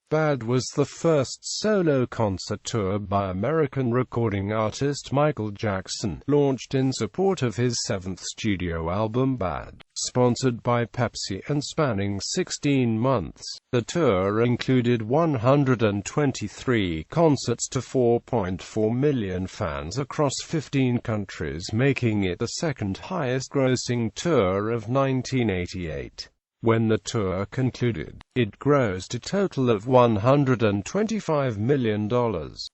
Bad was the first solo concert tour by American recording artist Michael Jackson, launched in support of his seventh studio album Bad, sponsored by Pepsi and spanning 16 months. The tour included 123 concerts to 4.4 million fans across 15 countries, making it the second highest-grossing tour of 1988. When the tour concluded, it grossed a total of $125 million,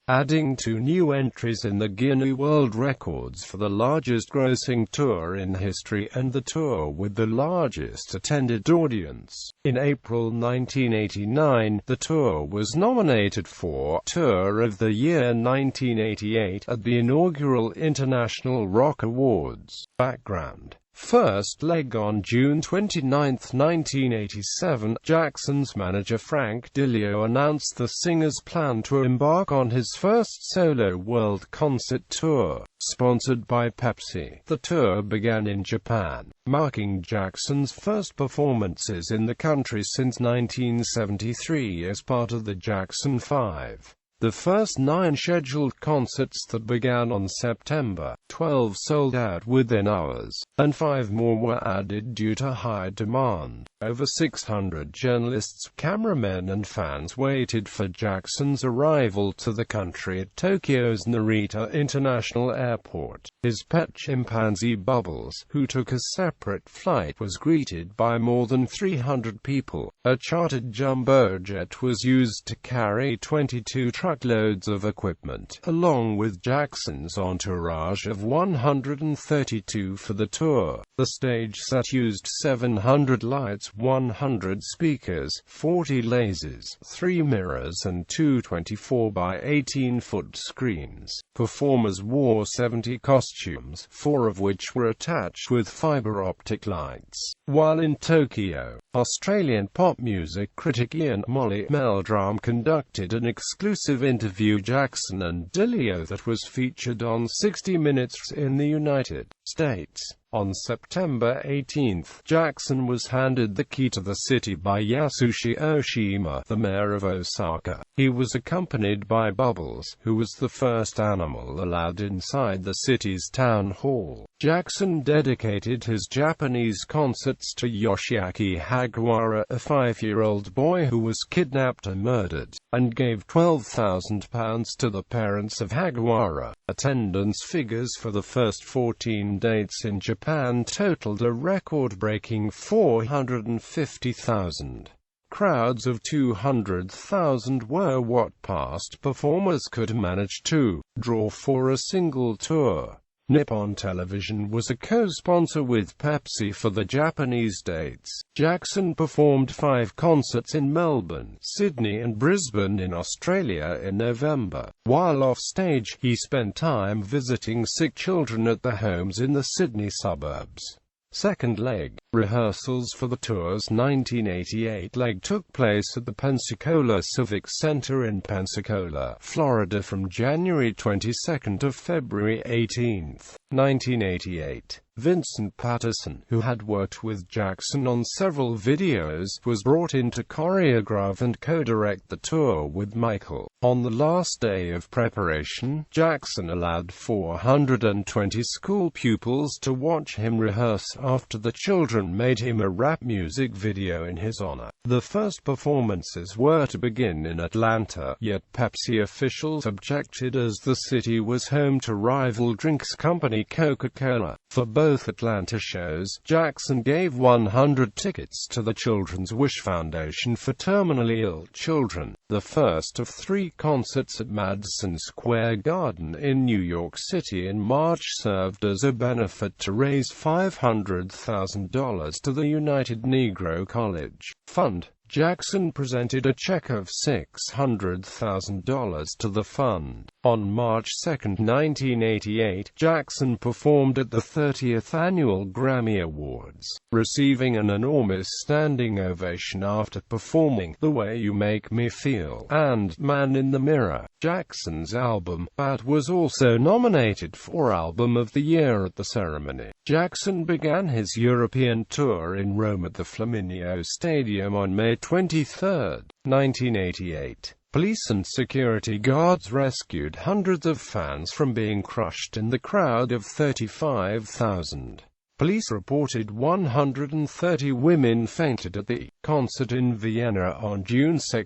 adding 2 new entries in the Guinness World Records for the largest grossing tour in history and the tour with the largest attended audience. In April 1989, the tour was nominated for Tour of the Year 1988 at the inaugural International Rock Awards. Background: First leg. On June 29, 1987, Jackson's manager Frank DiLio announced the singer's plan to embark on his first solo world concert tour, sponsored by Pepsi. The tour began in Japan, marking Jackson's first performances in the country since 1973 as part of the Jackson 5. The first 9 scheduled concerts that began on September 12 sold out within hours, and 5 more were added due to high demand. Over 600 journalists, cameramen and fans waited for Jackson's arrival to the country at Tokyo's Narita International Airport. His pet chimpanzee Bubbles, who took a separate flight, was greeted by more than 300 people. A chartered jumbo jet was used to carry 22 truckloads of equipment, along with Jackson's entourage of 132 for the tour. The stage set used 700 lights, 100 speakers, 40 lasers, 3 mirrors and 2 24 by 18-foot screens. Performers wore 70 costumes, 4 of which were attached with fiber optic lights. While in Tokyo, Australian pop music critic Ian Molly Meldrum conducted an exclusive interview Jackson and DiLio that was featured on 60 Minutes in the United States. On September 18, Jackson was handed the key to the city by Yasushi Oshima, the mayor of Osaka. He was accompanied by Bubbles, who was the first animal allowed inside the city's town hall. Jackson dedicated his Japanese concerts to Yoshiaki Hagiwara, a 5-year-old boy who was kidnapped and murdered, and gave £12,000 to the parents of Hagiwara. Attendance figures for the first 14 dates in Japan totaled a record-breaking 450,000. Crowds of 200,000 were what past performers could manage to draw for a single tour. Nippon Television was a co-sponsor with Pepsi for the Japanese dates. Jackson performed 5 concerts in Melbourne, Sydney and Brisbane in Australia in November. While off-stage, he spent time visiting sick children at their homes in the Sydney suburbs. Second leg. Rehearsals for the tour's 1988 leg took place at the Pensacola Civic Center in Pensacola, Florida from January 22 to February 18, 1988. Vincent Patterson, who had worked with Jackson on several videos, was brought in to choreograph and co-direct the tour with Michael. On the last day of preparation, Jackson allowed 420 school pupils to watch him rehearse after the children made him a rap music video in his honor. The first performances were to begin in Atlanta, yet Pepsi officials objected as the city was home to rival drinks company Coca-Cola. For both Atlanta shows, Jackson gave 100 tickets to the Children's Wish Foundation for terminally ill children. The first of 3 concerts at Madison Square Garden in New York City in March served as a benefit to raise $500,000 to the United Negro College Fund. Jackson presented a check of $600,000 to the fund. On March 2, 1988, Jackson performed at the 30th Annual Grammy Awards, receiving an enormous standing ovation after performing The Way You Make Me Feel and Man in the Mirror. Jackson's album, Bad, was also nominated for Album of the Year at the ceremony. Jackson began his European tour in Rome at the Flaminio Stadium on May July 23, 1988. Police and security guards rescued hundreds of fans from being crushed in the crowd of 35,000. Police reported 130 women fainted at the concert in Vienna on June 2.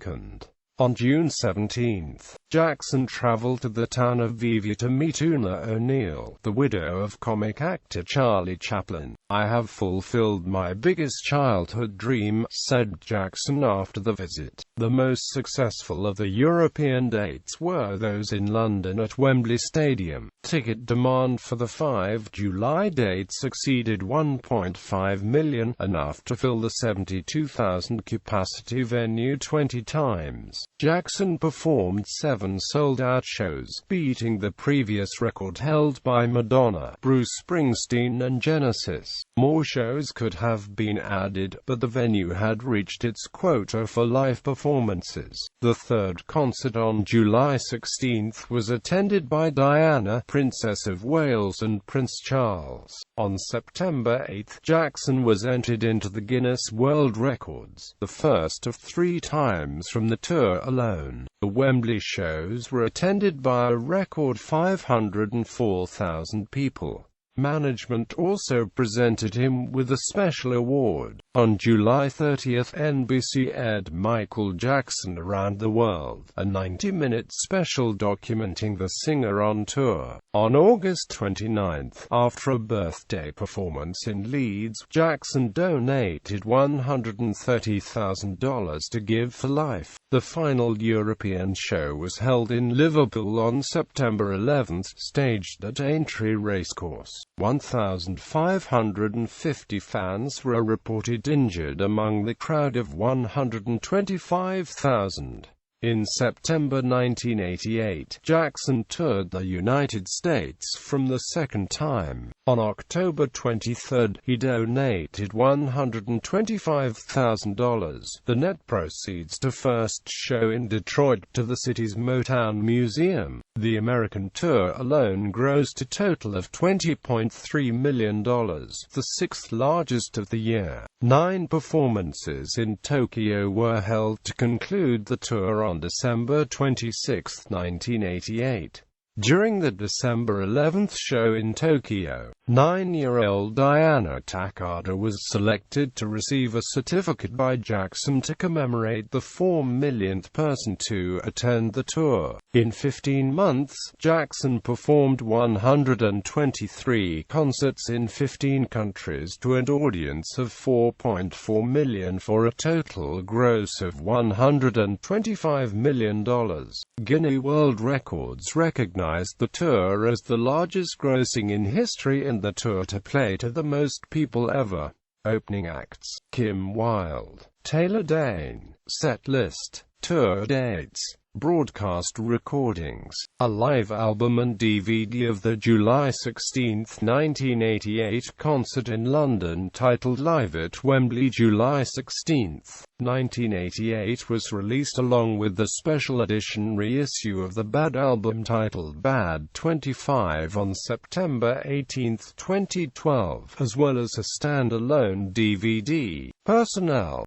On June 17, Jackson traveled to the town of Vevey to meet Una O'Neill, the widow of comic actor Charlie Chaplin. "I have fulfilled my biggest childhood dream," said Jackson after the visit. The most successful of the European dates were those in London at Wembley Stadium. Ticket demand for the 5 July dates exceeded 1.5 million, enough to fill the 72,000 capacity venue 20 times. Jackson performed 7 sold-out shows, beating the previous record held by Madonna, Bruce Springsteen and Genesis. More shows could have been added, but the venue had reached its quota for live performances. The third concert on July 16 was attended by Diana, Princess of Wales and Prince Charles. On September 8, Jackson was entered into the Guinness World Records, the first of 3 times from the tour alone. The Wembley shows were attended by a record 504,000 people. Management also presented him with a special award. On July 30, NBC aired Michael Jackson Around the World, a 90-minute special documenting the singer on tour. On August 29, after a birthday performance in Leeds, Jackson donated $130,000 to Give for Life. The final European show was held in Liverpool on September 11, staged at Aintree Racecourse. 1,550 fans were reported injured among the crowd of 125,000. In September 1988, Jackson toured the United States from the second time. On October 23, he donated $125,000, the net proceeds to first show in Detroit, to the city's Motown Museum. The American tour alone grossed a total of $20.3 million, the 6th largest of the year. 9 performances in Tokyo were held to conclude the tour on December 26, 1988. During the December 11 show in Tokyo, 9-year-old Diana Takada was selected to receive a certificate by Jackson to commemorate the 4 millionth person to attend the tour. In 15 months, Jackson performed 123 concerts in 15 countries to an audience of 4.4 million for a total gross of $125 million. Guinness World Records recognized the tour as the largest grossing in history and the tour to play to the most people ever. Opening acts: Kim Wilde, Taylor Dayne. Set list: tour dates, broadcast recordings, a live album and DVD of the July 16, 1988 concert in London titled Live at Wembley. July 16, 1988 was released along with the special edition reissue of the Bad album titled Bad 25 on September 18, 2012, as well as a standalone DVD. Personnel: